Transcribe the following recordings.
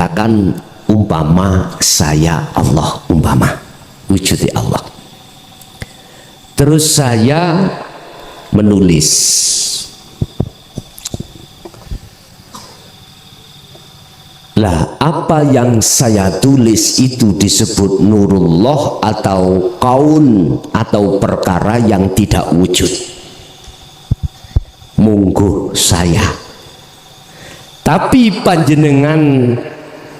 katakan umpama saya Allah, umpama wujudi Allah. Terus saya menulis, lah apa yang saya tulis itu disebut nurullah atau kaun atau perkara yang tidak wujud? Mungguh saya. Tapi panjenengan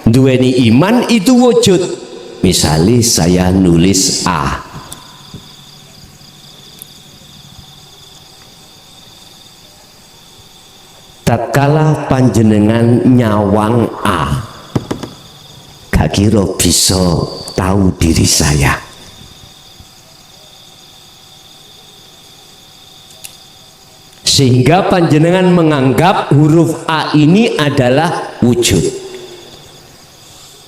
duweni iman itu wujud. Misalnya saya nulis A, tatkala panjenengan nyawang A, gak kira bisa tahu diri saya. Sehingga panjenengan menganggap huruf A ini adalah wujud.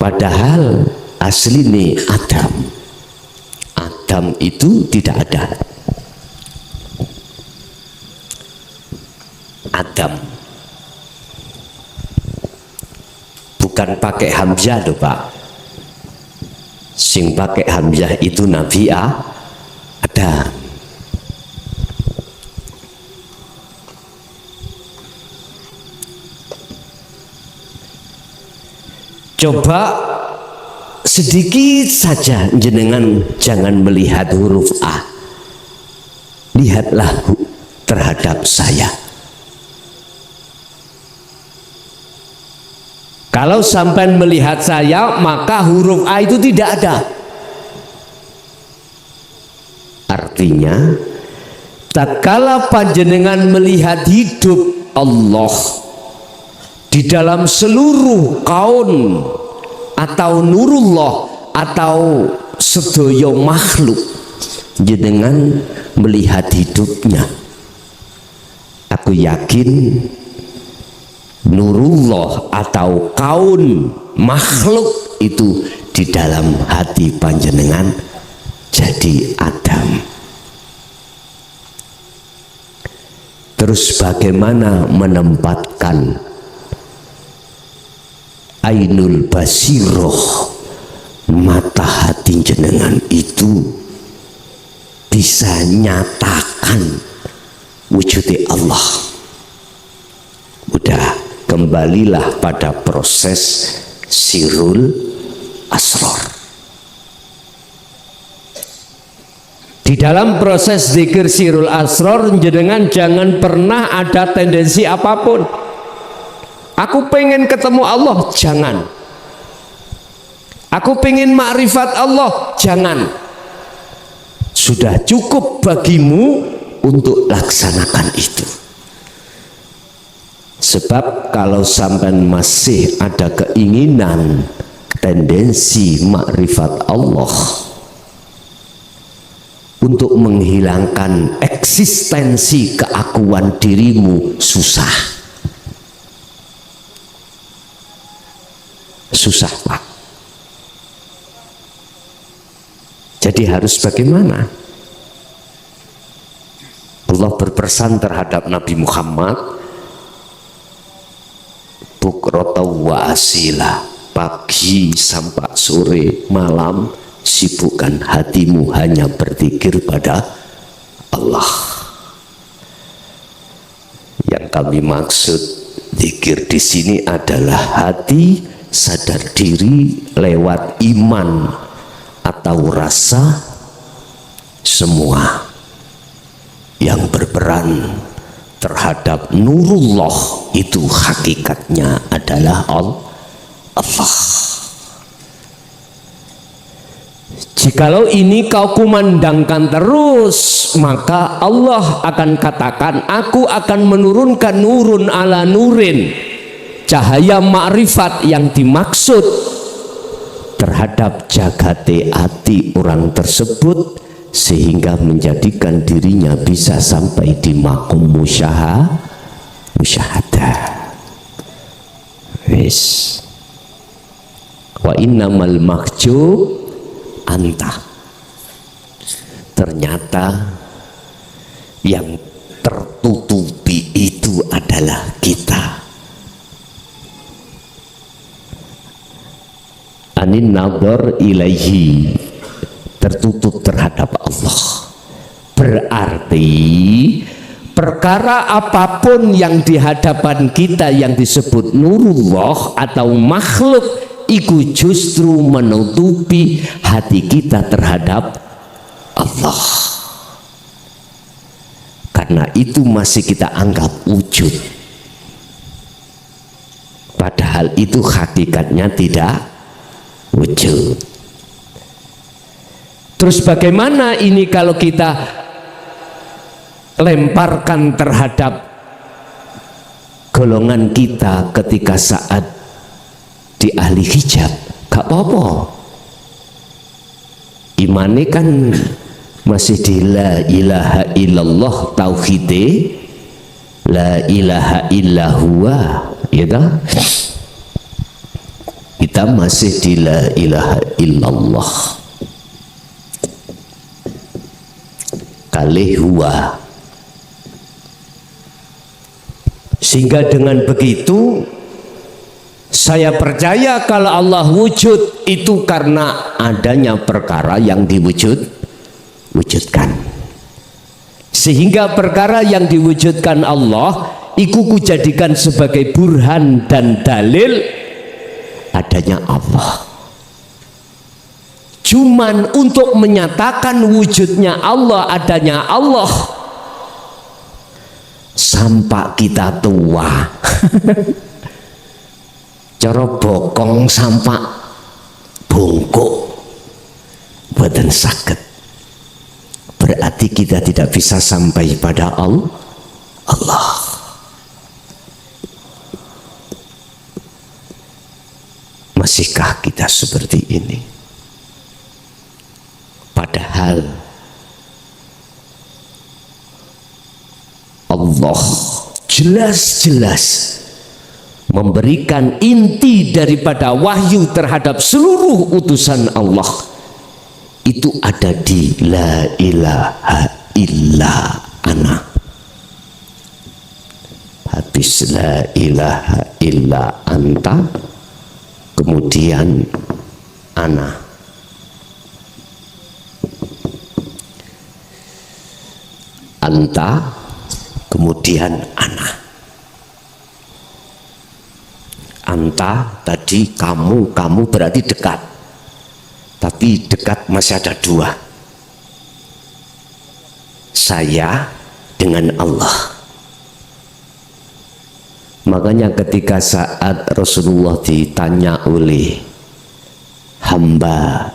Padahal aslinya Adam. Adam itu tidak ada. Adam bukan pakai hamzah loh Pak. Sing pakai hamzah itu Nabi Adam. Coba sedikit saja jenengan jangan melihat huruf A, lihatlah terhadap saya. Kalau sampai melihat saya, maka huruf A itu tidak ada. Artinya tatkala panjenengan melihat hidup Allah di dalam seluruh kaun atau nurullah atau sedaya makhluk, jenengan melihat hidupnya, aku yakin nurullah atau kaun makhluk itu di dalam hati panjenengan jadi Adam. Terus bagaimana menempatkan ainul basiroh, mata hati jenengan itu bisa nyatakan wujudi Allah? Udah, kembalilah pada proses sirul asror. Di dalam proses zikir sirul asror, jenengan jangan pernah ada tendensi apapun. Aku pengen ketemu Allah, jangan. Aku pengen makrifat Allah, jangan. Sudah cukup bagimu untuk laksanakan itu. Sebab kalau sampai masih ada keinginan, tendensi makrifat Allah untuk menghilangkan eksistensi keakuan dirimu, susah. Susah Pak. Jadi harus bagaimana? Allah berpesan terhadap Nabi Muhammad, bukrata wa asila, pagi sampai sore malam sibukkan hatimu hanya berzikir pada Allah. Yang kami maksud zikir di sini adalah hati sadar diri lewat iman atau rasa, semua yang berperan terhadap nurullah itu hakikatnya adalah Allah. Jikalau ini kau kumandangkan terus, maka Allah akan katakan, aku akan menurunkan nurun ala nurin, cahaya makrifat yang dimaksud terhadap jagate ati orang tersebut, sehingga menjadikan dirinya bisa sampai di makom musyahadah. Wis, wa innamal mahjub anta. Ternyata yang tertutupi itu adalah kita. anin nadhar ilaihi, tertutup terhadap Allah. Berarti perkara apapun yang di hadapan kita yang disebut nurullah atau makhluk, itu justru menutupi hati kita terhadap Allah. Karena itu masih kita anggap wujud, padahal itu hakikatnya tidak wujud. Terus bagaimana ini kalau kita lemparkan terhadap golongan kita ketika saat di ahli hijab? Gak apa-apa, imane kan masih di la ilaha illallah, tauhide la ilaha illahuwa, ya dah? Kita masih di la ilaha illallah kalih huwa. Sehingga dengan begitu saya percaya kalau Allah wujud itu karena adanya perkara yang diwujudkan. Sehingga perkara yang diwujudkan Allah iku kujadikan sebagai burhan dan dalil adanya Allah. Cuman untuk menyatakan wujudnya Allah, adanya Allah, sampai kita tua cara bokong sampai bongkok badan sakit, berarti kita tidak bisa sampai pada Allah. Masihkah kita seperti ini? Padahal Allah jelas-jelas memberikan inti daripada wahyu terhadap seluruh utusan Allah, itu ada di la ilaha illa ana. Habis la ilaha illa anta, kemudian ana. Anta, kemudian ana. Anta tadi kamu berarti dekat, tapi dekat masih ada dua, saya dengan Allah. Makanya ketika saat Rasulullah ditanya oleh hamba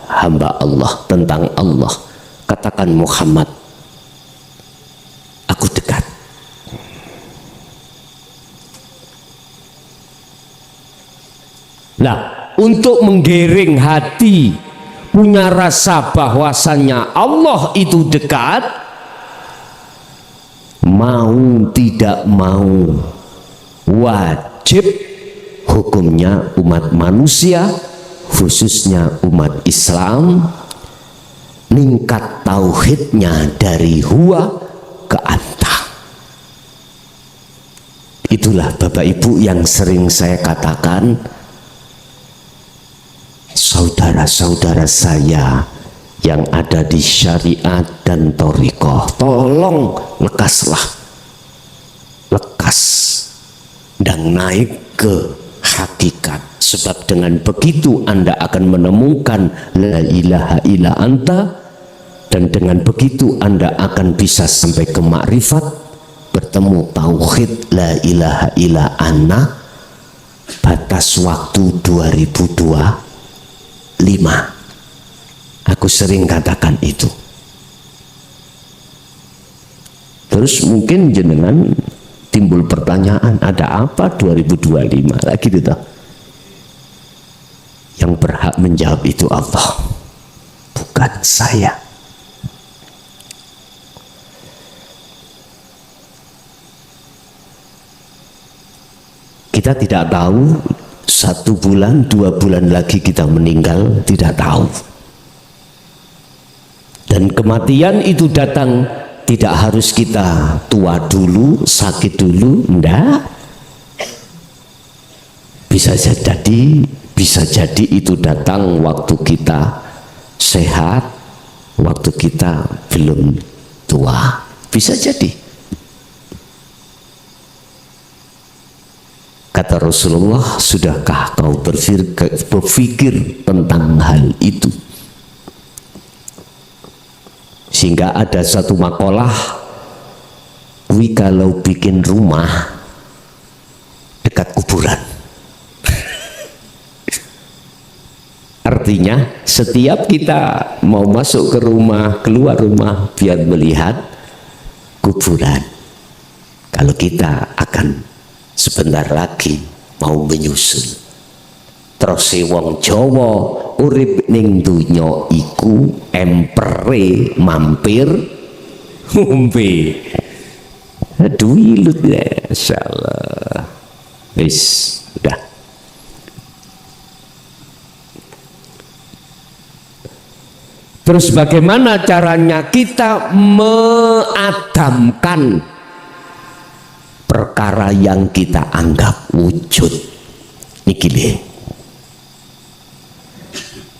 Allah tentang Allah, katakan Muhammad, aku dekat. Nah, untuk menggiring hati punya rasa bahwasannya Allah itu dekat, mau tidak mau wajib hukumnya umat manusia, khususnya umat Islam, ningkat tauhidnya dari huwa ke anta. Itulah Bapak Ibu yang sering saya katakan, saudara-saudara saya yang ada di syariat dan thariqah, tolong lekas dan naik ke hakikat, sebab dengan begitu Anda akan menemukan la ilaha illa anta, dan dengan begitu Anda akan bisa sampai ke makrifat, bertemu tauhid la ilaha illa ana. Batas waktu 2025. Aku sering katakan itu. Terus mungkin jenengan timbul pertanyaan, ada apa 2025 lagi gitu. Yang berhak menjawab itu Allah, bukan saya. Kita tidak tahu 1 bulan, 2 bulan lagi kita meninggal, tidak tahu. Dan kematian itu datang tidak harus kita tua dulu, sakit dulu, enggak. Bisa jadi Bisa jadi itu datang waktu kita sehat, waktu kita belum tua. Bisa jadi. Kata Rasulullah, sudahkah kau berpikir tentang hal itu? Sehingga ada satu makalah, kalau bikin rumah dekat kuburan. Artinya setiap kita mau masuk ke rumah, keluar rumah, biar melihat kuburan. Kalau kita akan sebentar lagi mau menyusul. Terus wong Jawa urip ning dunya iku empere mampir ngombe. Aduh ilut ya, insyaallah. Wis, udah. Terus bagaimana caranya kita mengadamkan perkara yang kita anggap wujud? Niki lho.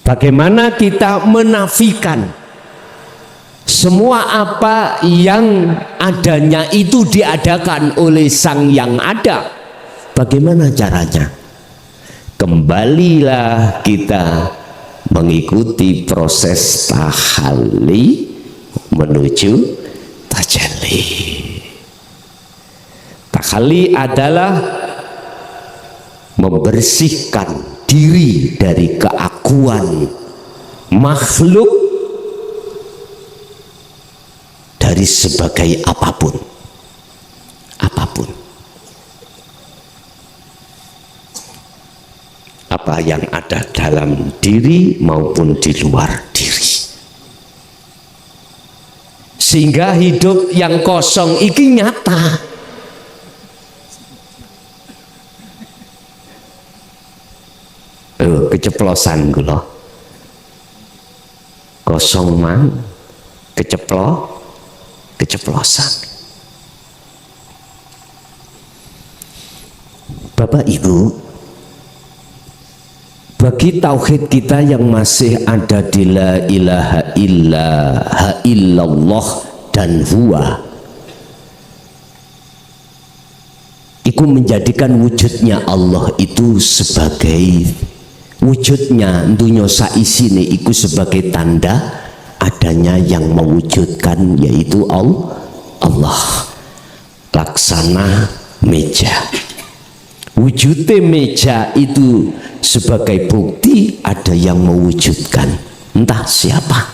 Bagaimana kita menafikan semua apa yang adanya itu diadakan oleh sang yang ada? Bagaimana caranya? Kembalilah kita mengikuti proses tahalli menuju tajalli. Tahalli adalah membersihkan diri dari keakuan makhluk dari sebagai apapun. Apa yang ada dalam diri maupun di luar diri, sehingga hidup yang kosong iki nyata. Keceplosan gula kosong mang keceplosan. Bapak Ibu, bagi tauhid kita yang masih ada di la ilaha illallah dan huwa, itu menjadikan wujudnya Allah itu sebagai wujudnya dunya saisine iku sebagai tanda adanya yang mewujudkan, yaitu Allah. Laksana meja, wujudnya meja itu sebagai bukti ada yang mewujudkan, entah siapa.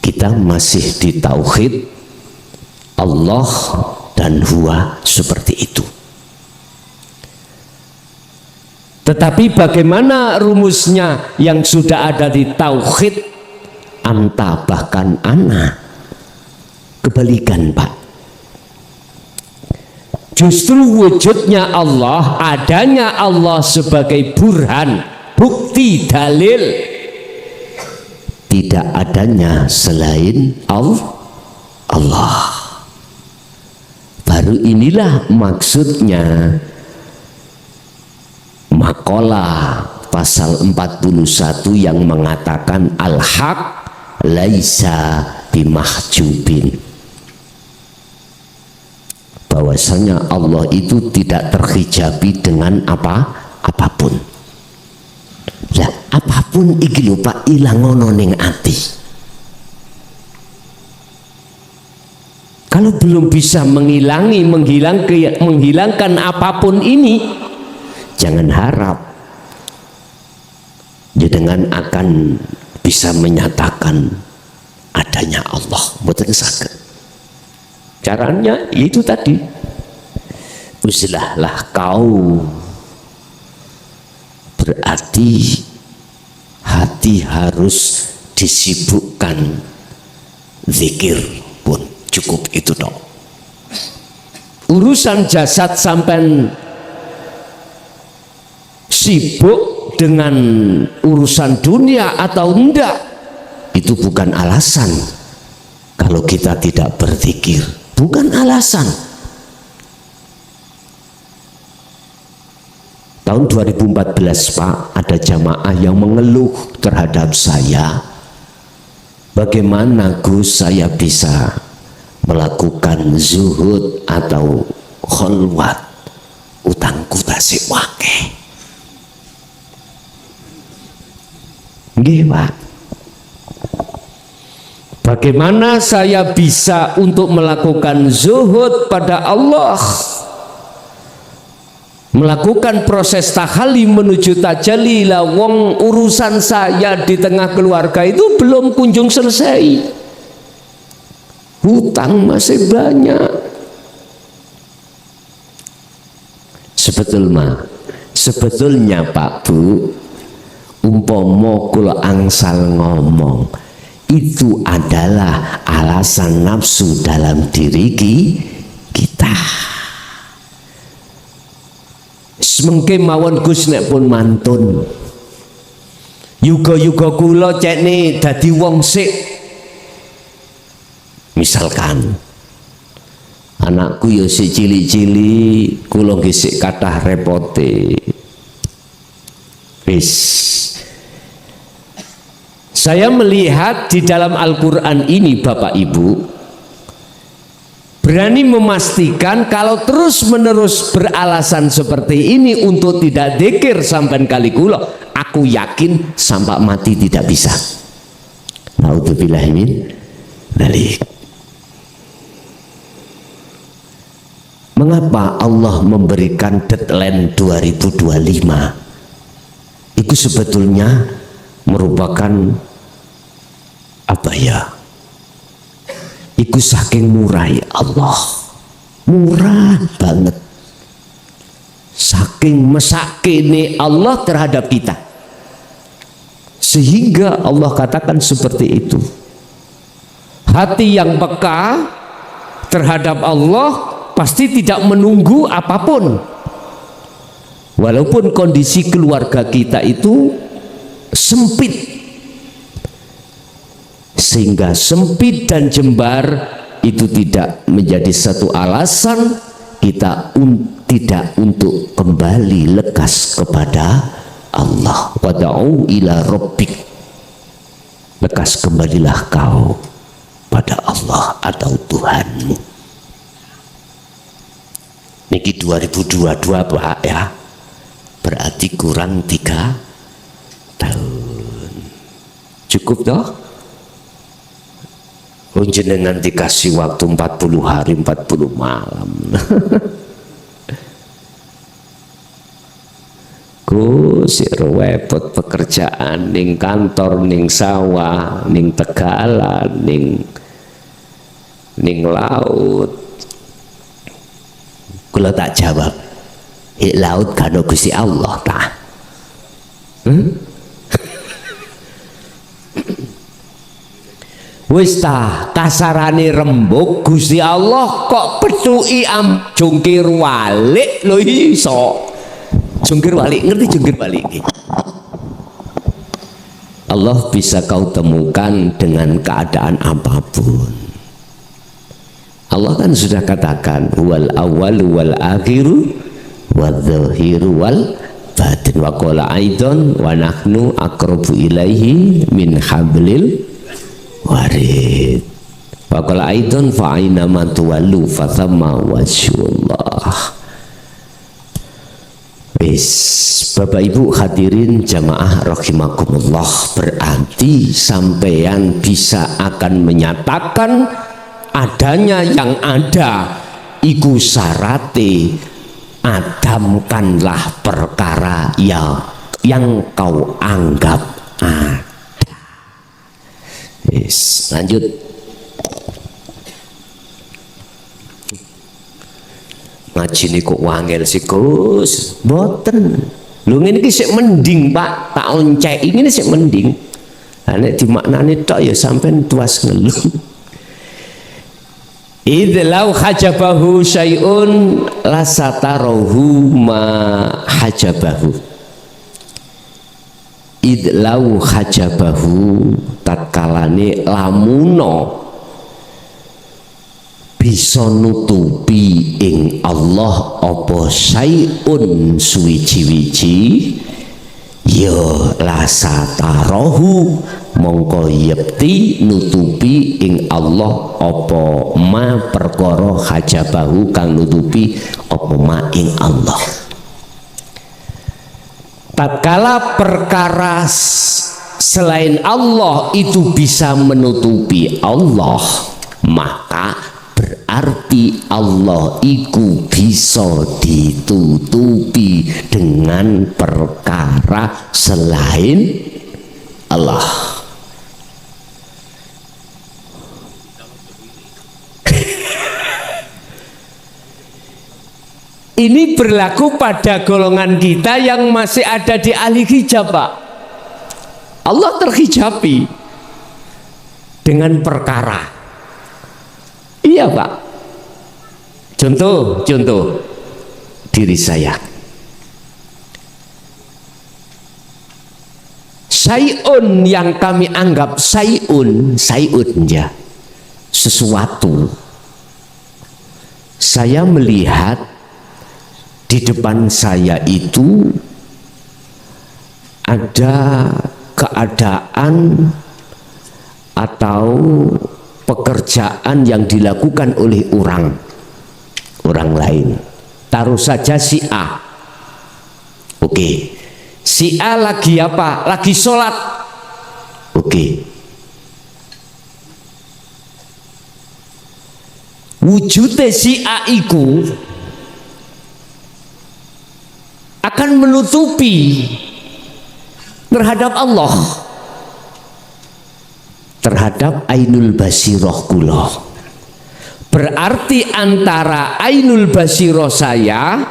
Kita masih di tauhid Allah dan huwa seperti itu. Tetapi bagaimana rumusnya yang sudah ada di tauhid anta bahkan ana? Kebalikan, Pak. Justru wujudnya Allah, adanya Allah sebagai burhan, bukti, dalil, tidak adanya selain Allah. Baru inilah maksudnya makalah pasal 41 yang mengatakan al-haq laisa bimahjubin, bahwasanya Allah itu tidak terhijabi dengan apapun. Lah apapun iki lho Pak, ilang ngono ning ati. Kalau belum bisa menghilangkan apapun ini, jangan harap jenengan akan bisa menyatakan adanya Allah. Mboten saged. Caranya itu tadi, uzlahlah kau, berarti hati harus disibukkan zikir pun cukup itu dong. Urusan jasad sampai sibuk dengan urusan dunia atau enggak, itu bukan alasan. Kalau kita tidak berzikir, bukan alasan. Tahun 2014 Pak, ada jamaah yang mengeluh terhadap saya. Bagaimana Gus saya bisa melakukan zuhud atau kholwat, utangku tasik wake. Nggih Pak, bagaimana saya bisa untuk melakukan zuhud pada Allah, melakukan proses tahalli menuju tajalli, lah wong urusan saya di tengah keluarga itu belum kunjung selesai, hutang masih banyak. Sebetulnya Pak Bu, umpomo kula angsal ngomong, itu adalah alasan nafsu dalam diri kita. Semengke mawon Gus nek pun mantun, yuga-yuga kula cekne dadi wong sik, misalkan anakku ya sik cilik-cilik, kula nggih sik kathah repote, wis. Saya melihat di dalam Al-Quran ini Bapak Ibu, berani memastikan kalau terus menerus beralasan seperti ini untuk tidak dzikir sampai kali kula, aku yakin sampai mati tidak bisa. Naudzubillahi min dzalik. Mengapa Allah memberikan deadline 2025? Itu sebetulnya merupakan apa ya? Iku saking murah Allah, murah banget, saking mesakene Allah terhadap kita, sehingga Allah katakan seperti itu. Hati yang peka terhadap Allah pasti tidak menunggu apapun, walaupun kondisi keluarga kita itu sempit. Sehingga sempit dan jembar itu tidak menjadi satu alasan kita tidak untuk kembali lekas kepada Allah. Wad'u ila rabbik, lekas kembalilah kau pada Allah atau Tuhanmu. Niki 2022 Pak ya, berarti kurang 3 tahun. Cukup toh? Jenengan dikasih waktu 40 hari 40 malam. Gus repot pekerjaan ning kantor, ning sawah, ning tegalan, ning laut. Kula tak jawab, laut kan Gusti Allah ta. Wis ta kasarane rembug Gusti Allah kok petuki jungkir walik lho iso. Jungkir walik, ngerti jungkir walik? Allah bisa kau temukan dengan keadaan apapun. Allah kan sudah katakan wal awwalu wal akhiru wadh-dhahiru wal batin, wa qala aidan wa nahnu aqrabu ilaihi min hablil warid, wa qala aidan fa aina ma tuwallu fa thamma wajhullah. Wis, Bapak Ibu hadirin jamaah rahimakumullah, berarti sampeyan bisa akan menyatakan adanya yang ada iku syarate adamkanlah perkara yang kau anggap ada. Yes, lanjut. Ngaji ini kok wangel sih Gus? Boten. Lu ini sik mending Pak, tak oncek ini sik mending. Nek dimaknani tok ya sampean tuas ngeluh. Idlau hajabahu syai'un lasatarohu ma hajabahu. Idlau hajabahu tatkalane lamuno bisa nutupi ing Allah apa syai'un suwiji-wiji ya la satarahu mongko yekti nutupi ing Allah apa ma perkara hajabahu kang nutupi apa ma ing Allah. Tatkala perkara selain Allah itu bisa menutupi Allah, maka berarti Allah iku bisa ditutupi dengan perkara selain Allah. Ini berlaku pada golongan kita yang masih ada di ahli hijab, Pak. Allah terhijabi dengan perkara. Iya, Pak. Contoh diri saya. Syai'un yang kami anggap syai'un ya, sesuatu. Saya melihat di depan saya itu ada keadaan atau pekerjaan yang dilakukan oleh orang lain. Taruh saja si A. Oke. Si A lagi apa? Lagi sholat. Oke. Wujudnya si A iku akan menutupi terhadap Allah, terhadap ainul basiroh kula. Berarti antara ainul basiroh saya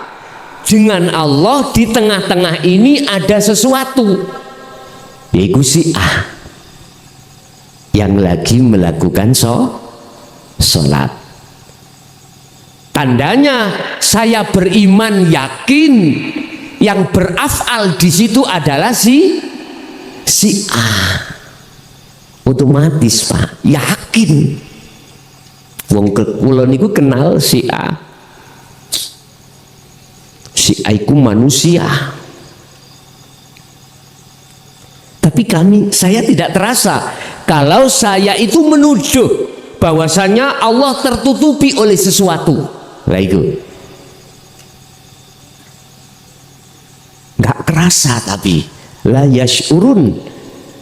dengan Allah di tengah-tengah ini ada sesuatu, yaitu si A yang lagi melakukan sholat. Tandanya saya beriman yakin yang berafal di situ adalah si A. Otomatis, Pak, yakin. Wong kula niku kenal si A. Si A iku manusia. Tapi saya tidak terasa kalau saya itu menuduh bahwasanya Allah tertutupi oleh sesuatu. Lah itu nggak kerasa, tapi la yash'urun,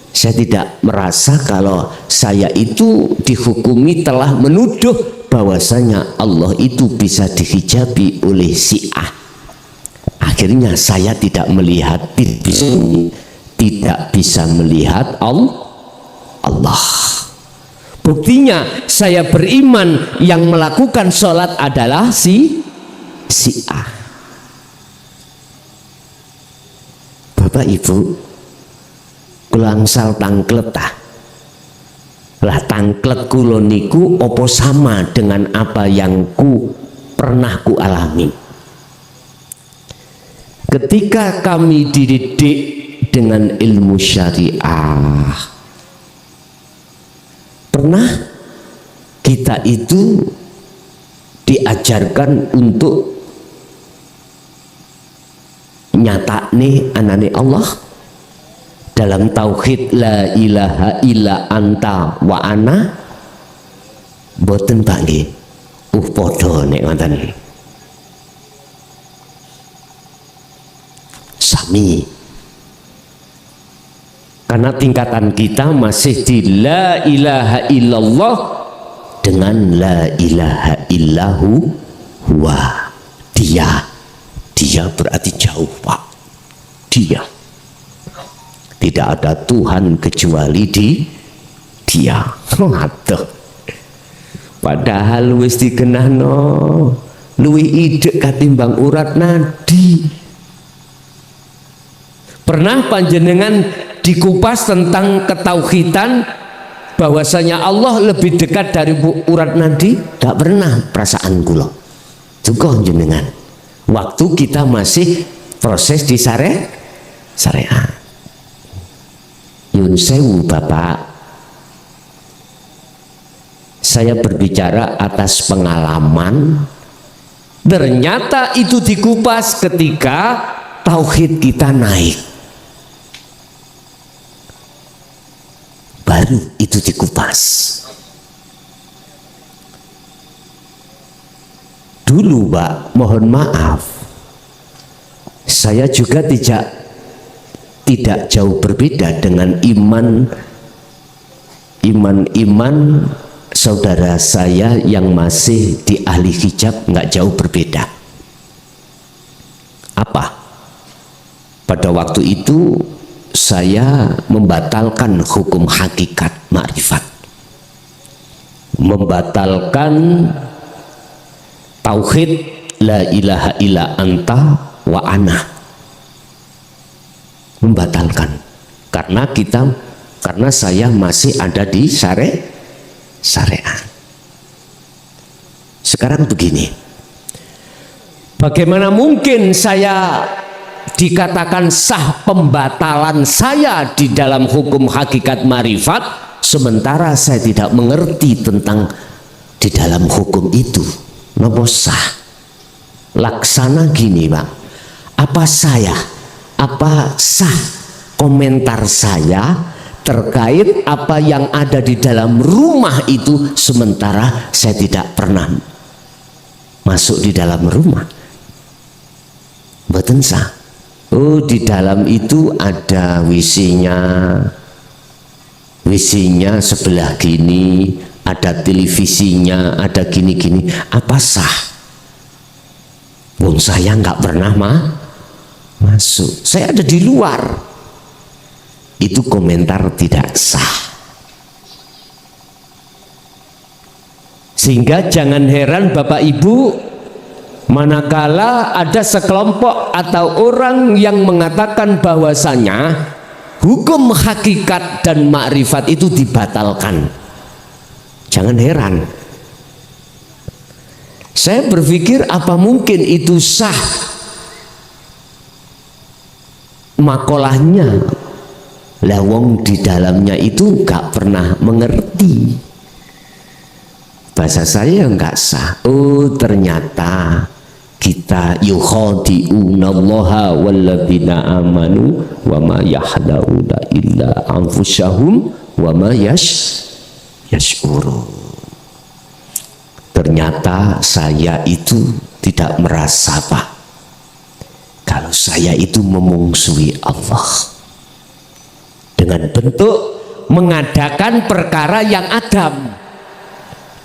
saya tidak merasa kalau saya itu dihukumi telah menuduh bahwasanya Allah itu bisa dihijabi oleh si A. Akhirnya saya tidak melihat, tidak bisa melihat Allah. Buktinya saya beriman yang melakukan sholat adalah si A. Bapak Ibu, kulangsal tangklet lah tangklet kula niku opo sama dengan apa yang pernah ku alami. Ketika kami dididik dengan ilmu syariah, pernah kita itu diajarkan untuk nyata nih anane Allah dalam tauhid la ilaha illa anta wa ana boten Pak nggih padha nek ngoten sami, karena tingkatan kita masih di la ilaha illallah dengan la ilaha illahu huwa. Dia berarti jauh, Pak. Dia tidak ada Tuhan kecuali dia. Aduh. Padahal wis dikenano luwih idek katimbang urat nadi. Pernah panjenengan dikupas tentang ketauhidan bahwasanya Allah lebih dekat dari urat nadi? Tak pernah perasaan kula. Juga jenengan. Waktu kita masih proses di syariat. Yun sewu Bapak, Saya berbicara atas pengalaman. Ternyata itu dikupas ketika tauhid kita naik. Baru itu dikupas. Dulu Pak, mohon maaf, saya juga tidak jauh berbeda dengan iman saudara saya yang masih di ahli hijab, nggak jauh berbeda. Apa? Pada waktu itu saya membatalkan hukum hakikat makrifat, membatalkan tauhid la ilaha illa anta wa ana, membatalkan karena saya masih ada di syariat. Sekarang begini, bagaimana mungkin saya dikatakan sah pembatalan saya di dalam hukum hakikat marifat, sementara saya tidak mengerti tentang di dalam hukum itu. Nopo sah? Laksana gini Pak, apa sah komentar saya terkait apa yang ada di dalam rumah itu, sementara saya tidak pernah masuk di dalam rumah? Mboten sah. Oh, di dalam itu ada WC-nya sebelah gini, ada televisinya, ada gini-gini. Apa sah? Wong saya nggak pernah masuk. Saya ada di luar. Itu komentar tidak sah. Sehingga jangan heran Bapak Ibu, manakala ada sekelompok atau orang yang mengatakan bahwasanya hukum hakikat dan makrifat itu dibatalkan, jangan heran. Saya berpikir apa mungkin itu sah makolahnya, lah wong di dalamnya itu gak pernah mengerti. Bahasa saya nggak sah. Oh, ternyata kita yukhadi'unallaha walladzina amanu wa ma yahda'una illa anfusahum wa ma yash'urun. Ternyata saya itu tidak merasa Pak, kalau saya itu memungsui Allah dengan bentuk mengadakan perkara yang adam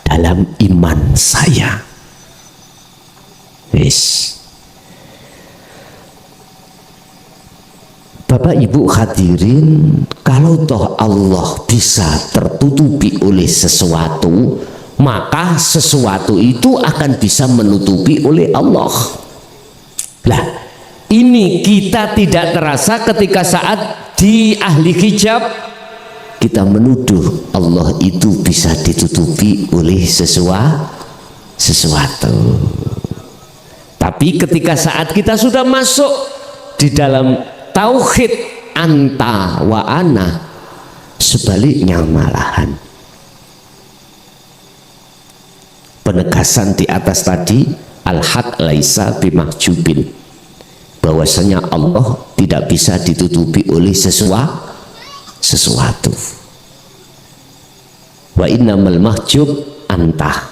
dalam iman saya. Yes. Bapak Ibu hadirin, kalau toh Allah bisa tertutupi oleh sesuatu, maka sesuatu itu akan bisa menutupi oleh Allah. Lah, ini kita tidak terasa ketika saat di ahli hijab kita menuduh Allah itu bisa ditutupi oleh sesuatu. Tapi ketika saat kita sudah masuk di dalam tauhid anta wa ana, sebaliknya malahan. Penegasan di atas tadi, al-haq laisa bimahjubin, bahwasanya Allah tidak bisa ditutupi oleh sesuatu. Wa innamal mahjub anta,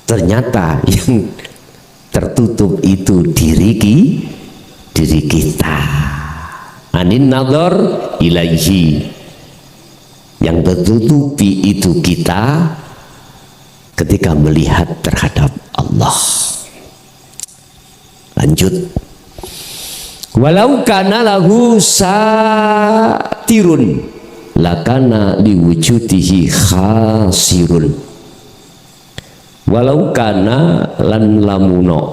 ternyata yang tertutup itu diri kita. Anin nadhar ilaihi, yang tertutupi itu kita ketika melihat terhadap Allah. Lanjut. Walau kana lahu satirun lakana liwujudihi khasirun. Walau kana lan lamuno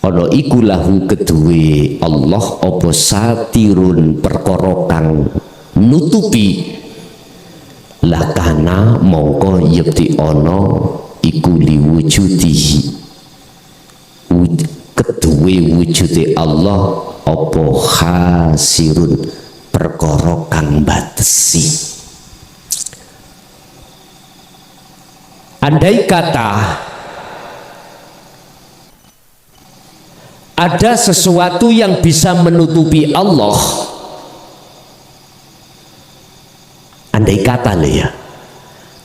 ono iku lahu kedue Allah apa satirun perkara kang nutupi, lakana mongko yekti ono iku liwujudihi kedue wujude Allah apa khasirun perkara kang batesi. andai kata ada sesuatu yang bisa menutupi Allah, andai kata loh ya,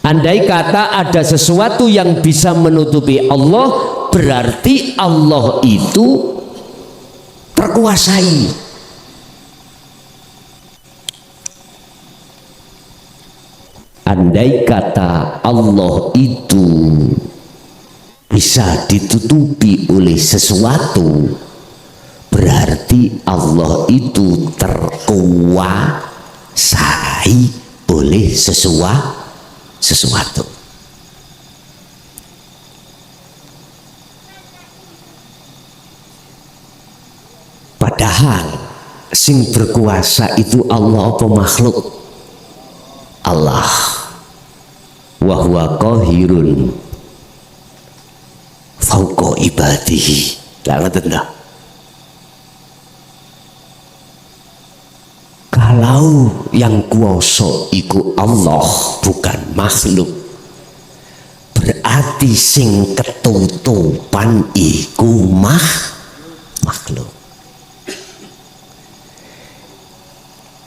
andai kata ada sesuatu yang bisa menutupi Allah, berarti Allah itu terkuasai. Andai kata Allah itu bisa ditutupi oleh sesuatu, berarti Allah itu terkuasai oleh sesuatu. Padahal sing berkuasa itu Allah apa makhluk? Allah. Wa huwa qahirun fauqa ibadihi. Lah ngoten dah. Kalau yang kuasa iku Allah bukan makhluk, berarti sing ketutupan iku makhluk.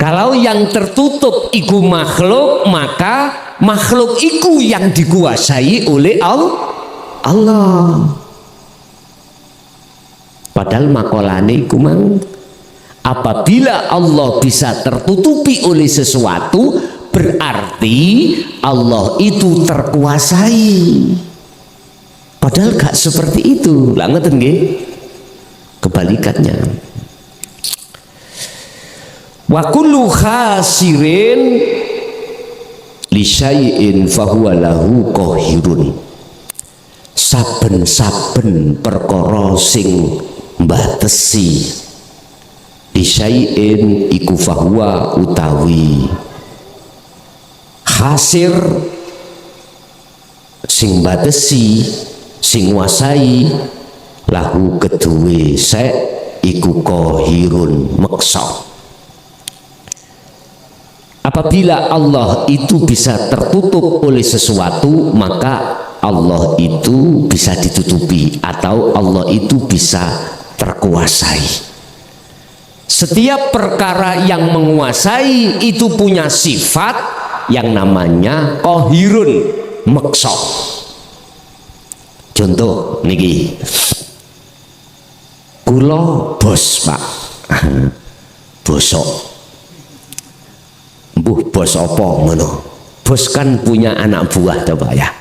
Kalau yang tertutup iku makhluk, maka makhluk iku yang dikuasai oleh Allah. Padahal makolane iku mang, apabila Allah bisa tertutupi oleh sesuatu, berarti Allah itu terkuasai. Padahal gak seperti itu. Lah ngeten nggih? Kebalikannya. Wa kullu khasirin li syai'in fahuwa lahu qahirun. Saben-saben perkara sing mbatesi li syai'in iku fahuwa utawi khasir sing mbatesi sing nguasai lahu keduwe sek iku qahirun meksa. Apabila Allah itu bisa tertutup oleh sesuatu, maka Allah itu bisa ditutupi atau Allah itu bisa terkuasai. Setiap perkara yang menguasai itu punya sifat yang namanya qahirun, meksa. Contoh niki, kula bos Pak, bosok. Bos apa ngono? Bos kan punya anak buah coba ya.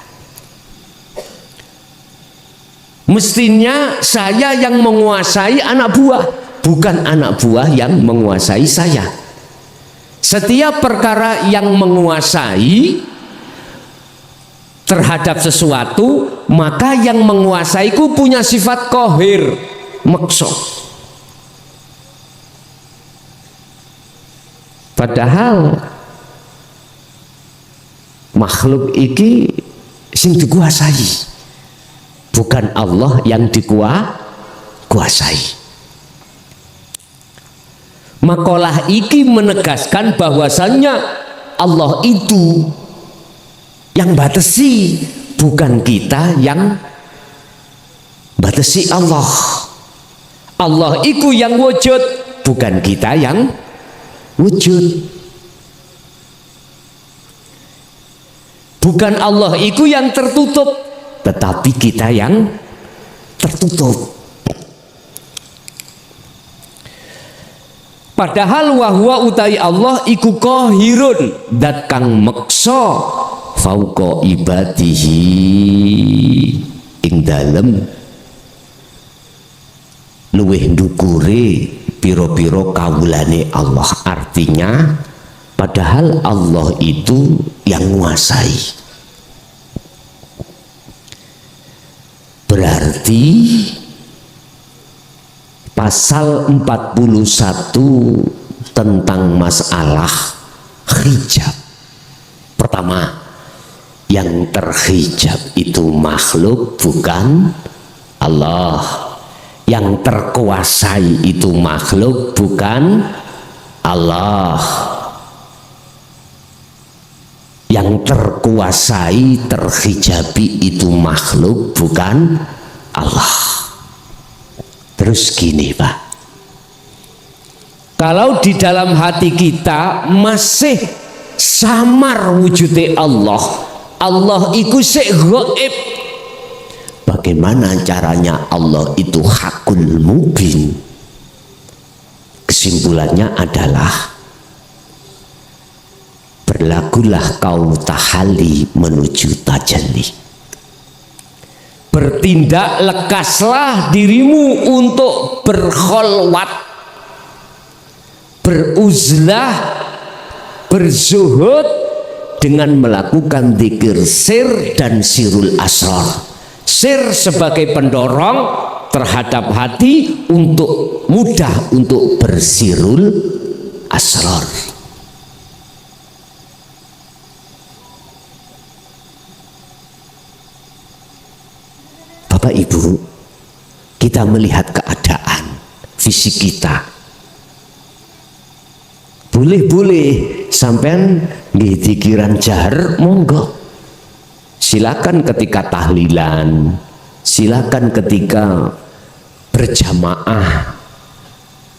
Mestinya saya yang menguasai anak buah, bukan anak buah yang menguasai saya. Setiap perkara yang menguasai terhadap sesuatu, maka yang menguasaiku punya sifat qahir, meksa. Padahal makhluk iki sing dikuasai, bukan Allah yang dikuasai. Makalah iki menegaskan bahwasannya Allah itu yang batasi, bukan kita yang batasi Allah. Allah iku yang wujud, bukan kita yang wujud. Bukan Allah itu yang tertutup, tetapi kita yang tertutup. Padahal wahwa utai Allah iku qahirun, dat kang meksa fauqa ibadihi ing dalem luweh ndukure piro-piro kawulane Allah. Artinya padahal Allah itu yang menguasai, berarti pasal 41 tentang masalah hijab. Pertama, yang terhijab itu makhluk bukan Allah. Yang terkuasai itu makhluk bukan Allah. yang terkuasai, terhijabi itu makhluk, bukan Allah. Terus gini Pak, kalau di dalam hati kita masih samar wujudnya Allah, Allah itu sik gaib, bagaimana caranya Allah itu hakul mubin? Kesimpulannya adalah berlakulah kau tahalli menuju tajalli. Bertindak lekaslah dirimu untuk berkholwat, beruzlah, berzuhud dengan melakukan dzikir sir dan sirul asrar. Sir sebagai pendorong terhadap hati untuk mudah untuk bersirul asrar. Bapak Ibu, kita melihat keadaan fisik kita. Boleh-boleh sampean nggih dzikiran jahar, monggo. Silakan ketika tahlilan, silakan ketika berjamaah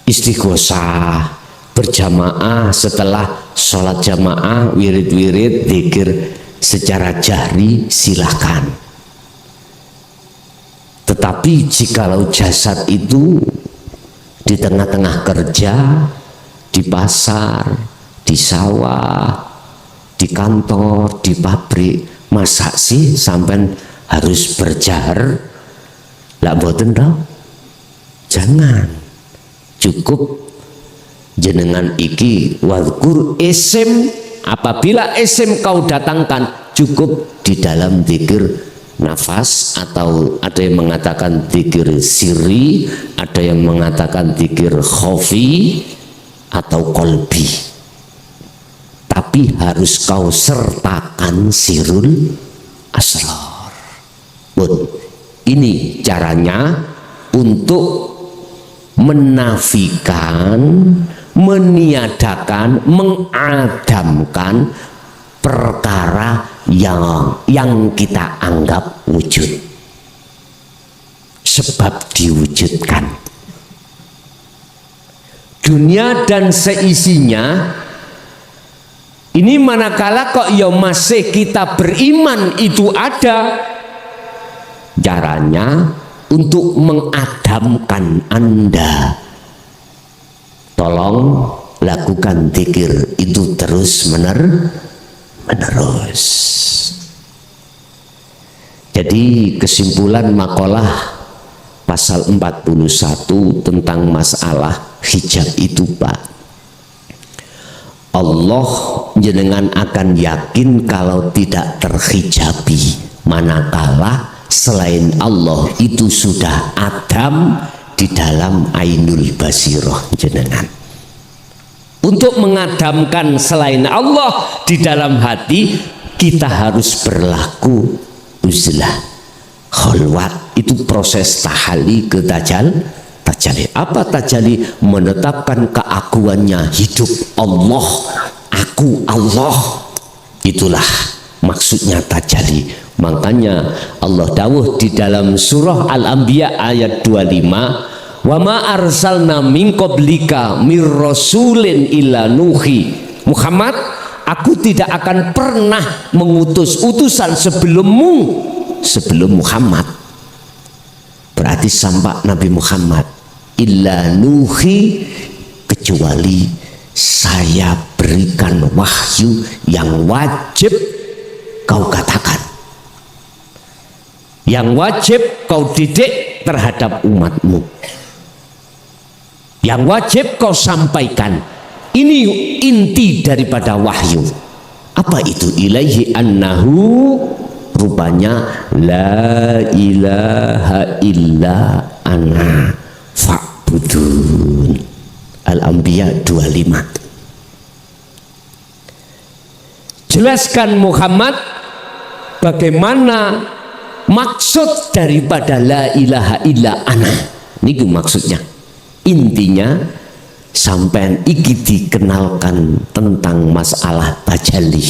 istighosah, berjamaah setelah sholat jamaah, wirid-wirid, dzikir secara jahri, silakan. Tetapi jikalau jasad itu di tengah-tengah kerja, di pasar, di sawah, di kantor, di pabrik, masa sih sampai harus berjahar? Lah mboten toh? Jangan. Cukup jenengan iki wadkur isim, apabila isim kau datangkan cukup di dalam dzikir nafas, atau ada yang mengatakan dzikir sirri, ada yang mengatakan dzikir khofi atau kolbi, tapi harus kau sertakan sirul asrar. Ini caranya untuk menafikan, meniadakan, mengadamkan perkara yang kita anggap wujud, sebab diwujudkan. Dunia dan seisinya ini manakala kok ya masih kita beriman itu ada, caranya untuk mengadamkan Anda, tolong lakukan dzikir itu terus menerus. Jadi kesimpulan makalah pasal 41 tentang masalah hijab itu Pak, Allah jenengan akan yakin kalau tidak terhijabi manakala selain Allah itu sudah adam di dalam ainul basiroh jenengan. Untuk mengadamkan selain Allah di dalam hati, kita harus berlaku uzlah, kholwat. Itu proses tahalli ke tajalli. Apa tajalli? Menetapkan keakuannya hidup Allah, aku Allah. Itulah maksudnya tajalli. Makanya Allah dawuh di dalam surah Al-Anbiya ayat 25, wa ma arsalna min qablika mir rasulin illa nuhi. Muhammad, aku tidak akan pernah mengutus utusan sebelummu, sebelum Muhammad. Berarti sampai Nabi Muhammad, illa nuhi, kecuali saya berikan wahyu yang wajib kau katakan, yang wajib kau didik terhadap umatmu, yang wajib kau sampaikan. Ini inti daripada wahyu. Apa itu? Ilaihi annahu, rupanya la ilaha illa ana fa'budun. Al-Anbiya 25. Jelaskan Muhammad bagaimana maksud daripada la ilaha illa ana. Ini maksudnya. Intinya sampai iki dikenalkan tentang masalah tajalli.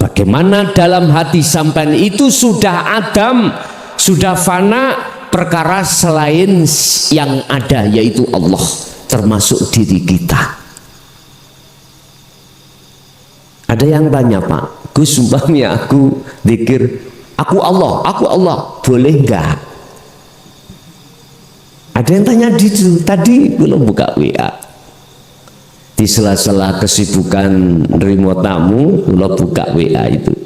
Bagaimana dalam hati sampean itu sudah adam, sudah fana, perkara selain yang ada yaitu Allah, termasuk diri kita. Ada yang tanya, Pak Gus, umpamanya aku zikir aku Allah, boleh enggak? Ada yang tanya gitu. Tadi belum buka WA, di sela-sela kesibukan nerima tamu, kalau buka WA itu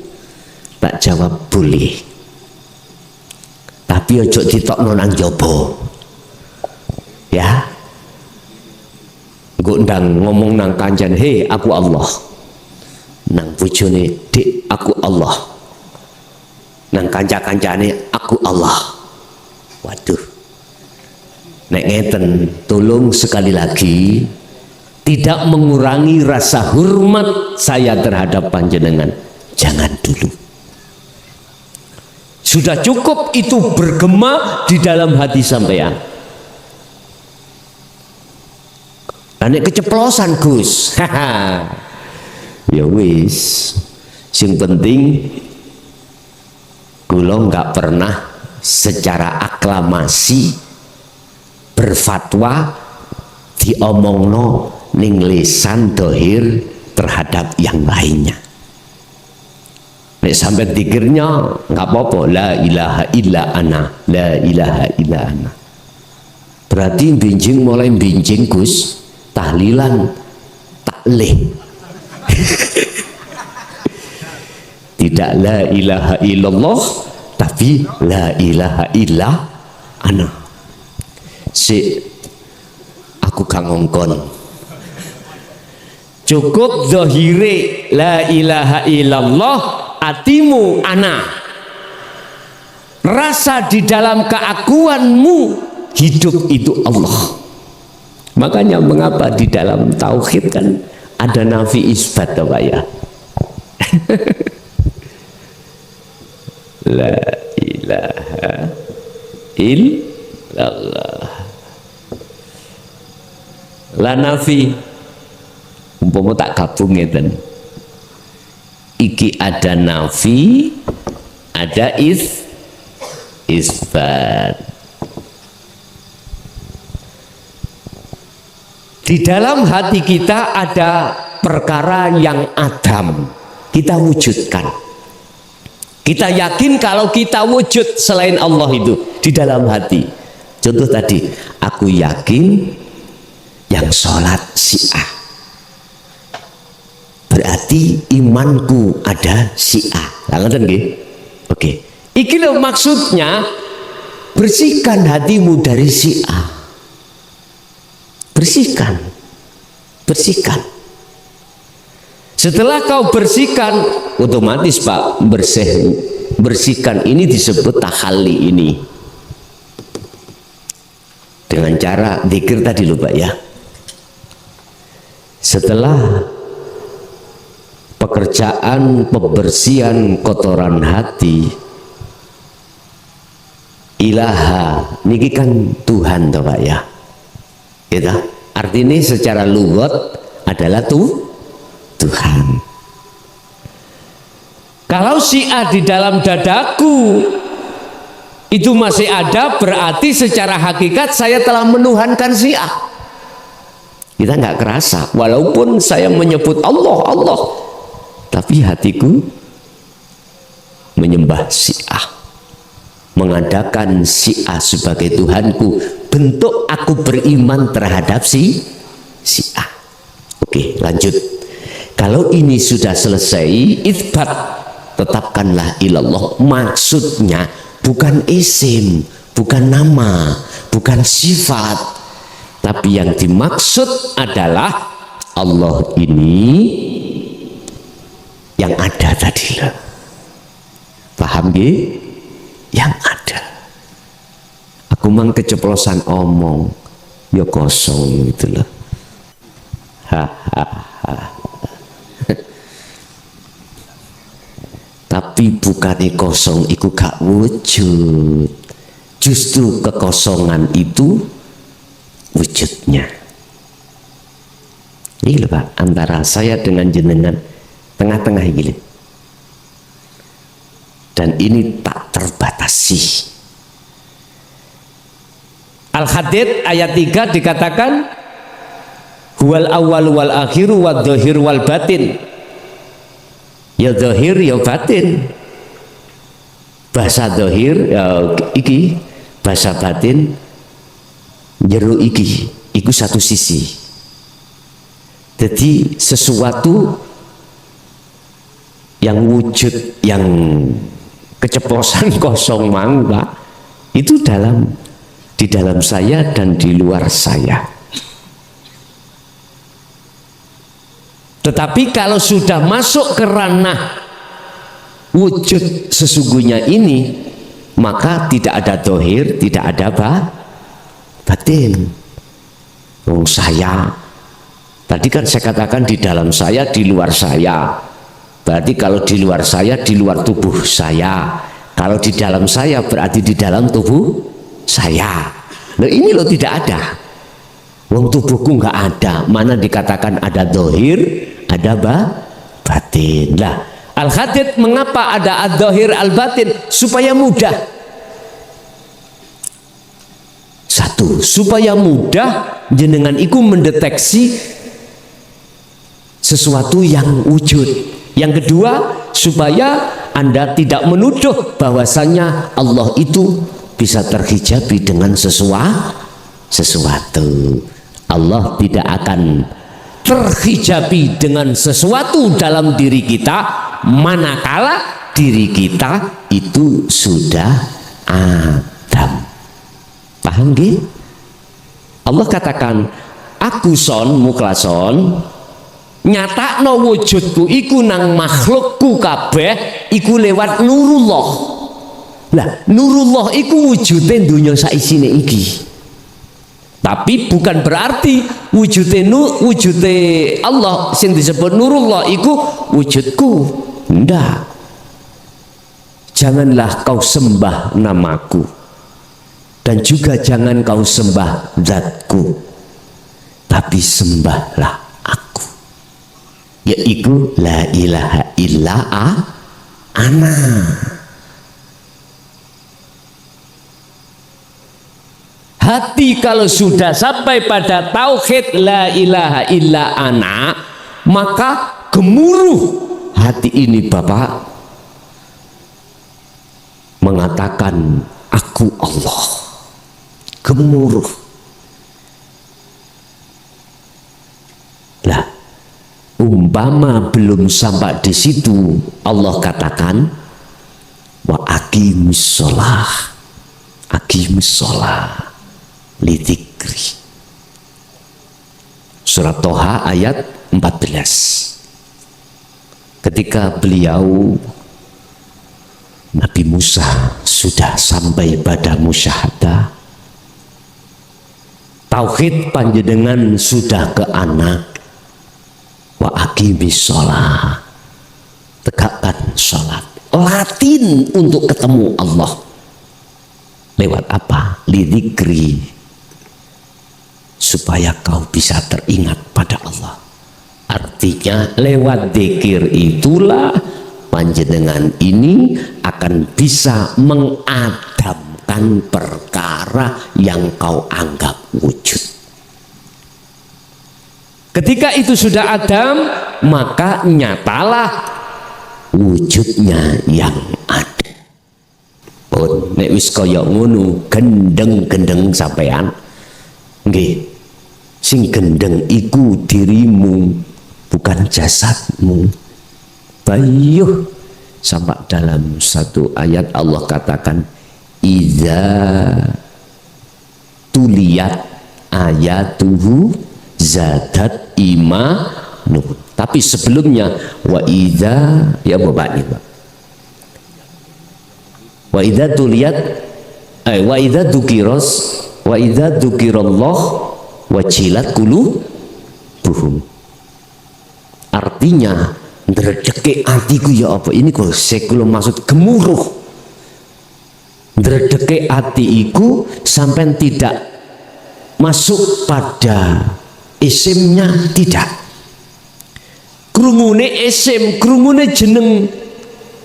tak jawab boleh, tapi ojo ditokno nang jopo ya. Gue ndang ngomong nang kancan, hei aku Allah, nang bojone dik aku Allah, nang kanca-kancane aku Allah. Waduh, nek ngeten tolong sekali lagi tidak mengurangi rasa hormat saya terhadap panjenengan, jangan dulu. Sudah cukup itu bergema di dalam hati sampean. Nek keceplosan Gus, ya wis, sing penting kula nggak pernah secara aklamasi berfatwa diomongno ning lisan dohir terhadap yang lainnya. Nek sampai dikirnya nggak apa-apa, la ilaha illa ana, la ilaha illa ana. Berarti binjing mulai binjing Gus, tahlilan taklih. Tidak la ilaha illallah, tapi la ilaha illa ana. Si aku kang ngongkon, cukup zahire la ilaha illallah, atimu ana, rasa di dalam keakuanmu hidup itu Allah. Makanya mengapa di dalam tauhid kan ada nafi isbat, Pak ya. La ilaha illallah, la nafi umpama tak gabung ngeten, iki ada nafi, ada isbat. Di dalam hati kita ada perkara yang adam, kita wujudkan. Kita yakin kalau kita wujud selain Allah itu di dalam hati. Contoh tadi, aku yakin yang sholat si A, berarti imanku ada si A. Oke, iki loh maksudnya, bersihkan hatimu dari si A. Bersihkan, bersihkan. Setelah kau bersihkan, otomatis Pak, bersihkan ini disebut tahalli ini. Dengan cara zikir tadi loh Pak ya. Setelah pekerjaan pembersihan kotoran hati, ilaha, niki kan Tuhan toh Pak ya. Gitu. Artinya secara lugat adalah Tuhan. Kalau si A di dalam dadaku itu masih ada, berarti secara hakikat saya telah menuhankan si A. Kita nggak kerasa, walaupun saya menyebut Allah, Allah, tapi hatiku menyembah si A, mengadakan si A sebagai Tuhanku. Bentuk aku beriman terhadap si A. Oke, lanjut. Kalau ini sudah selesai, itsbat, tetapkanlah ilallah. Maksudnya bukan isim, bukan nama, bukan sifat, tapi yang dimaksud adalah Allah ini yang ada tadi loh. Paham gak? Yang ada. Aku mang keceplosan omong, ya kosong gitu loh. Tapi bukannya kosong itu gak wujud, justru kekosongan itu wujudnya. Ini loh Pak, antara saya dengan jenengan tengah-tengah gini. dan ini tak terbatasi. Al-Hadid ayat 3 dikatakan huwal awwal wal akhiru wal dhahir wal batin. Ya dhahir ya batin. Bahasa dhahir ya iki, bahasa batin jero iki, iku satu sisi. Jadi sesuatu yang wujud, yang keceplosan kosong mangga itu di dalam saya dan di luar saya. Tetapi kalau sudah masuk ke ranah wujud sesungguhnya ini, maka tidak ada dohir, tidak ada batin. Saya tadi kan saya katakan di dalam saya, di luar saya. Berarti kalau di luar saya, di luar tubuh saya. Kalau di dalam saya berarti di dalam tubuh saya. Loh ini loh tidak ada. Wong tubuhku nggak ada. Mana dikatakan ada dohir, ada batin. Lah, Al-Hadid mengapa ada ad-dohir al-batin? Supaya mudah. Satu, supaya mudah jenengan iku mendeteksi sesuatu yang wujud. Yang kedua, supaya Anda tidak menuduh bahwasanya Allah itu bisa terhijabi dengan sesuatu. Allah tidak akan terhijabi dengan sesuatu dalam diri kita manakala diri kita itu sudah Adam. Paham gak? Allah katakan aku son muklason nyatakno wujudku iku nang makhlukku kabeh iku lewat nurullah. Lah nurullah iku wujudnya dunia saisine iki. Tapi bukan berarti wujudnya Allah sing disebut nurullah iku wujudku. Ndak. Janganlah kau sembah namaku dan juga jangan kau sembah zatku, tapi sembahlah aku, yaitu la ilaha illa ana. Hati kalau sudah sampai pada tauhid la ilaha illa ana, maka gemuruh hati ini Bapak mengatakan aku Allah. Gemuruh. Lah, umpama belum sampai di situ, Allah katakan wa aqimis sholah, aqimis sholah lidzikri. Surat Toha ayat 14. Ketika beliau Nabi Musa sudah sampai pada musyahadah, tauhid panjenengan sudah ke anak, wa aqimis sholah, tegakkan sholat, latin untuk ketemu Allah. Lewat apa? Lidzikri, supaya kau bisa teringat pada Allah. Artinya lewat zikir itulah panjenengan ini akan bisa mengadamkan perkara yang kau anggap wujud. Ketika itu sudah adam, maka nyatalah wujudnya yang ada. Pun nek wis kaya ngono gendeng-gendeng sampean nggih, sing gendeng iku dirimu, bukan jasadmu. Bayuh, sampai dalam satu ayat Allah katakan idza tuliyat ayatuhu zadat imanu. Tapi sebelumnya wa idza, ya Bapak nih Pak, wa idza tuliyat wa idza dukiros wa idza dukirallah wajilat qulubuhum. Artinya ndredeke atiku ya apa ini kok sekulo maksud gemuruh. Ndredeke ati iku sampai tidak masuk pada isimnya, tidak. Krungune isim, krungune jeneng,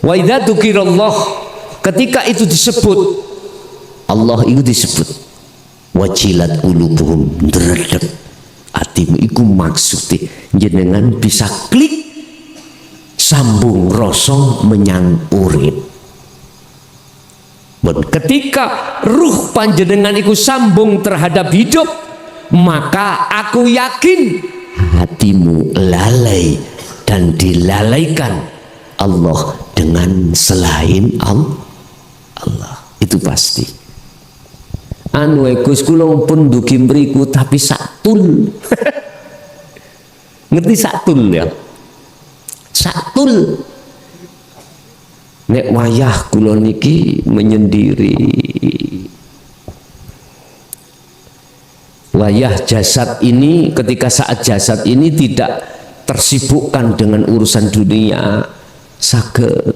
Wa idza dzukirallah, ketika itu disebut Allah, itu disebut wajilat qulubuhum, ndredeg atimu. Iku maksudnya jenengan bisa klik sambung rasa menyang urip. Ketika ruh panjenengan iku sambung terhadap hidup, maka aku yakin hatimu lalai dan dilalaikan Allah dengan selain Allah. Itu pasti. Anu Gus kula pun dugi mriku tapi saktul. Ngerti saktul ya? Saktul. Nek wayah kula niki menyendiri. Wayah jasad ini, ketika saat jasad ini tidak tersibukkan dengan urusan dunia, saged.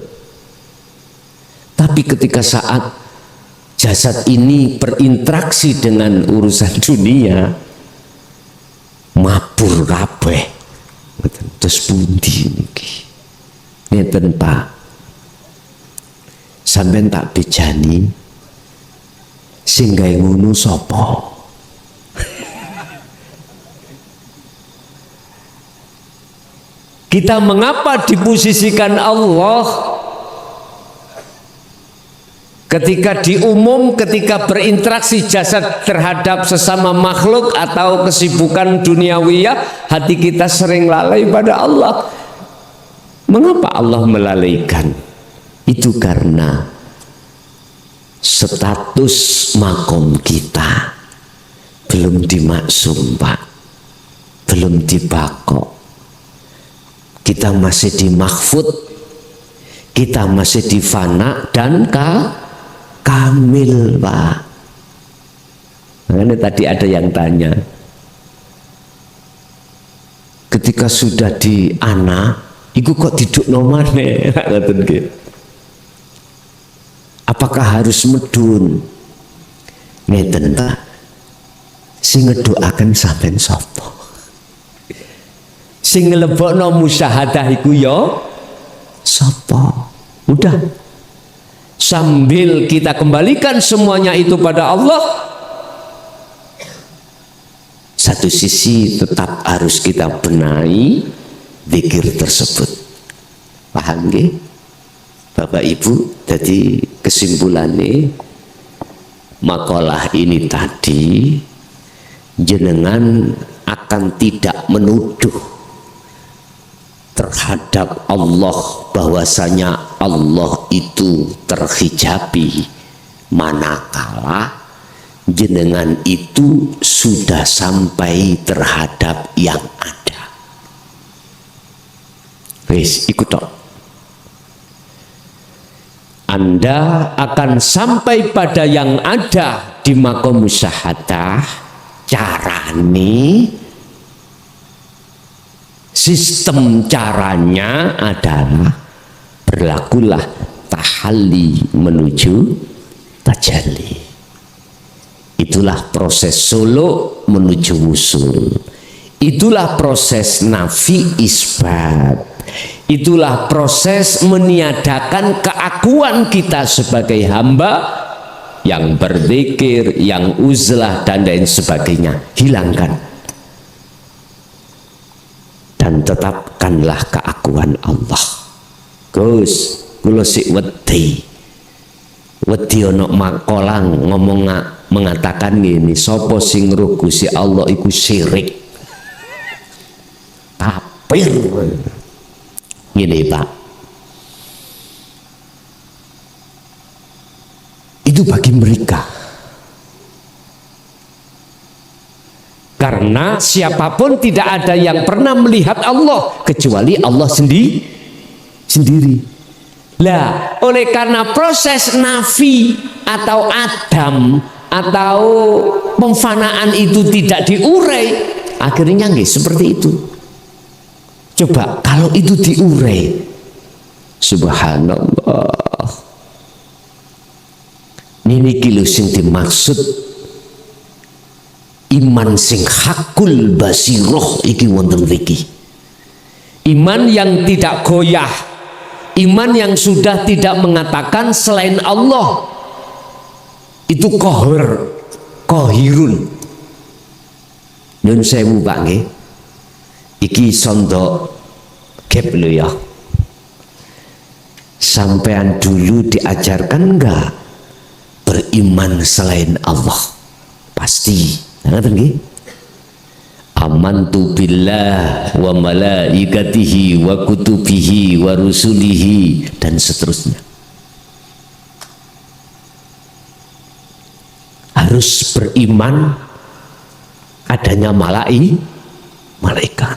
Tapi ketika saat jasad ini berinteraksi dengan urusan dunia, mabur kabeh. Terus pundi niki? Ngeten Pak. Sampeyan tak bejani sing gawe ngono sapa? Kita mengapa diposisikan Allah ketika ketika berinteraksi jasad terhadap sesama makhluk atau kesibukan duniawiyah, hati kita sering lalai pada Allah. Mengapa Allah melalaikan? Itu karena status makom kita belum dimaksum Pak, belum dibakok. Kita masih di mahfud, kita masih di fana dan kamil Pak. Nah, tadi ada yang tanya, ketika sudah di ana, iku kok duduk nomane? Apakah harus medun? Ngeten Pak, sing ngedoaken sampean sapa? Sing nglebokno musyahadah iku ya sapa? Udah, sambil kita kembalikan semuanya itu pada Allah, satu sisi tetap harus kita benahi zikir tersebut. Paham nggih Bapak Ibu? Jadi kesimpulannya makalah ini tadi, jenengan akan tidak menuduh terhadap Allah bahwasanya Allah itu terhijabi, manakala jenengan itu sudah sampai terhadap yang ada. Wis ikut tok. Anda akan sampai pada yang ada di makom musyahadah. Carane, sistem caranya adalah berlakulah tahalli menuju tajalli. Itulah proses suluk menuju wusul. Itulah proses nafi isbat. Itulah proses meniadakan keakuan kita sebagai hamba yang berzikir, yang uzlah dan lain sebagainya. Hilangkan dan tetapkanlah keakuan Allah. Gus, kula sik wedi ana makolang ngomong mengatakan gini, sapa sing ngruh Gusti Allah iku syirik, kafir. Gini Pak, itu bagi mereka, karena siapapun tidak ada yang pernah melihat Allah kecuali Allah sendiri. Lah, oleh karena proses nafi atau adam atau pemfanaan itu tidak diurai, akhirnya nggih seperti itu. Coba kalau itu diurai, subhanallah, ini kilo sing dimaksud iman sing hakul basiroh iki wonten mriki. Iman yang tidak goyah, iman yang sudah tidak mengatakan selain Allah itu kohirun. Nyun sewu Pak nggih, iki sondok gap lho ya. Sampean dulu diajarkan enggak beriman selain Allah? Pasti, ngerti nggih? Amantu billah wa malaikatihi wa kutubihi wa rusulihi dan seterusnya. Harus beriman adanya malaikat.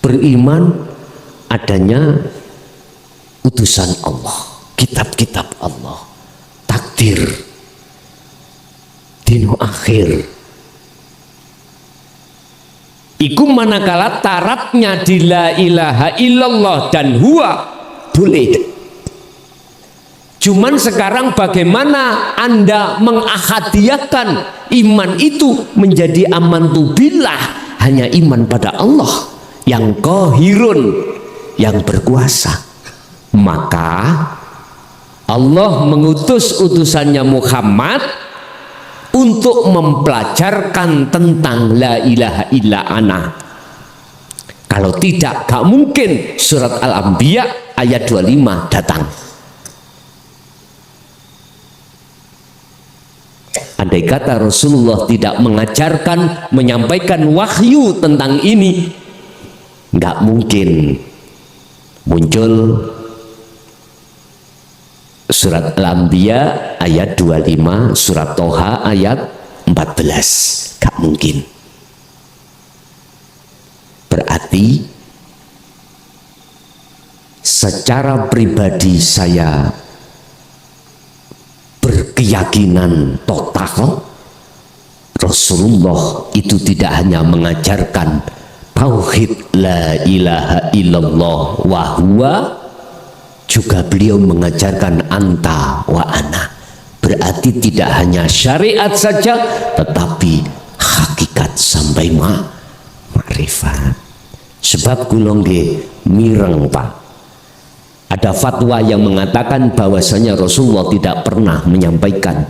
Beriman adanya utusan Allah, kitab-kitab Allah, takdir, dino akhir. Iku manakala taratnya di la ilaha illallah dan huwa boleh. Cuman sekarang bagaimana Anda mengahadiahkan iman itu menjadi amantu billah, hanya iman pada Allah yang qahirun, yang berkuasa. Maka Allah mengutus utusannya Muhammad untuk mempelajarkan tentang la ilaha illa ana. Kalau tidak, gak mungkin surat Al-Anbiya ayat 25 datang. Andai kata Rasulullah tidak mengajarkan, menyampaikan wahyu tentang ini, gak mungkin muncul surat Al-Anbiya ayat 25, surat Toha ayat 14. Gak mungkin. Berarti secara pribadi saya berkeyakinan total Rasulullah itu tidak hanya mengajarkan tauhid la ilaha illallah wa huwa, juga beliau mengajarkan anta wa ana. Berarti tidak hanya syariat saja, tetapi hakikat sampai makrifat. Sebab kula nggih mireng Pak, ada fatwa yang mengatakan bahwasanya Rasulullah tidak pernah menyampaikan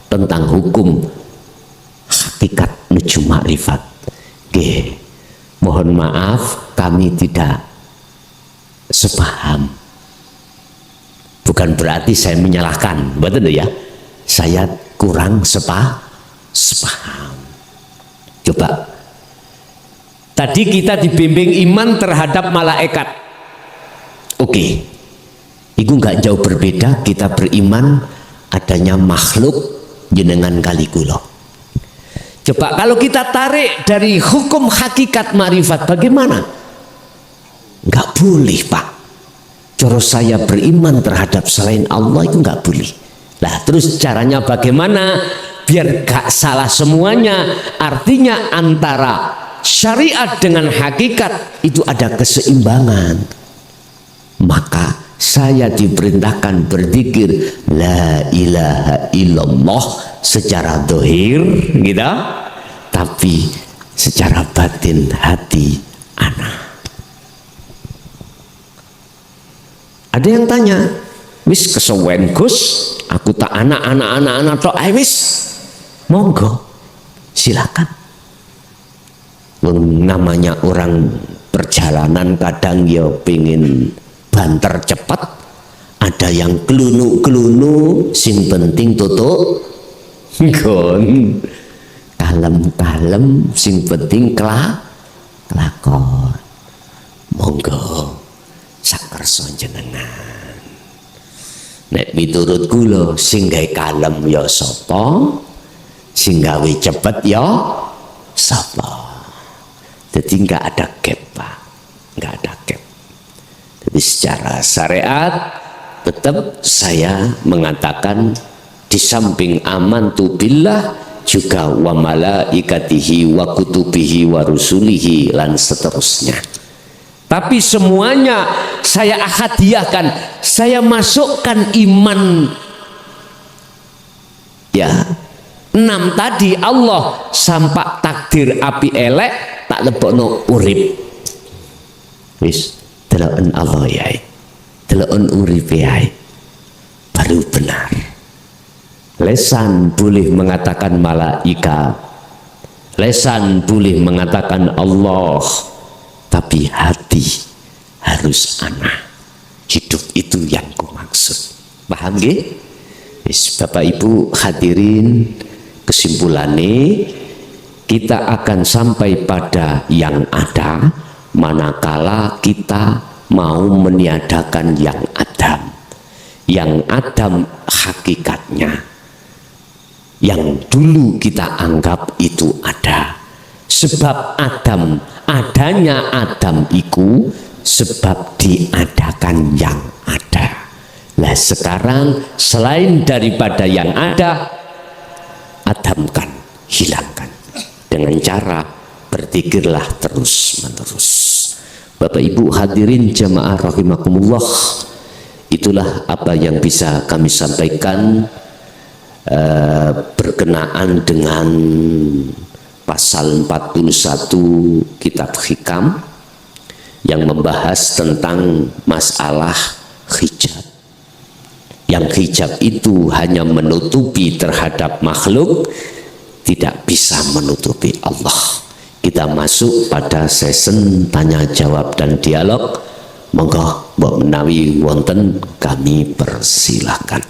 tentang hukum hakikat menuju makrifat. Nggih, mohon maaf kami tidak sepaham. Bukan berarti saya menyalahkan, betul ya? Saya kurang sepaham. Coba, tadi kita dibimbing iman terhadap malaikat. Oke, itu nggak jauh berbeda. Kita beriman adanya makhluk jenengan kali kula. Coba kalau kita tarik dari hukum hakikat marifat, bagaimana? Nggak boleh Pak. Cara saya beriman terhadap selain Allah itu nggak boleh. Lah terus caranya bagaimana biar gak salah semuanya? Artinya antara syariat dengan hakikat itu ada keseimbangan. Maka saya diperintahkan berzikir la ilaha illallah secara dohir gitu, tapi secara batin hati anak. Ada yang tanya, wis kesuwen Gus, aku tak anak tok wis. Monggo, silakan. Namanya orang perjalanan kadang ya pengen banter cepat, ada yang kelunu sing penting tutuk gon, kalem sing penting kelakon. Monggo sakersa jenengan. Nek miturut kula sing gawe kalem ya sapa, sing gawe cepet ya sapa. Jadi nggak ada gap Pak, nggak ada gap. Jadi secara syariat tetap saya mengatakan di samping amantu billah juga wa malaikatihi wa kutubihi wa rusulihi dan seterusnya. Tapi semuanya saya hadiahkan, saya masukkan iman ya 6 tadi Allah sampai takdir api elek tak lebokno urip. Wis delaken Allah ya. delokon uripe ae baru benar. Lesan boleh mengatakan malaikat, lesan boleh mengatakan Allah, tapi hati harus ana. Hidup itu yang kumaksud. Paham nggih? Wis Bapak Ibu hadirin, kesimpulannya kita akan sampai pada yang ada manakala kita mau meniadakan yang adam. Yang adam hakikatnya yang dulu kita anggap itu ada. Sebab Adam, adanya Adam itu sebab diadakan yang ada. Nah sekarang selain daripada yang ada, adamkan, hilangkan dengan cara berpikirlah terus menerus. Bapak Ibu hadirin jamaah rahimakumullah, itulah apa yang bisa kami sampaikan berkenaan dengan pasal 41 kitab Hikam yang membahas tentang masalah hijab. Yang hijab itu hanya menutupi terhadap makhluk, tidak bisa menutupi Allah. Kita masuk pada sesi tanya jawab dan dialog. Monggo mbok menawi wonten kami persilahkan.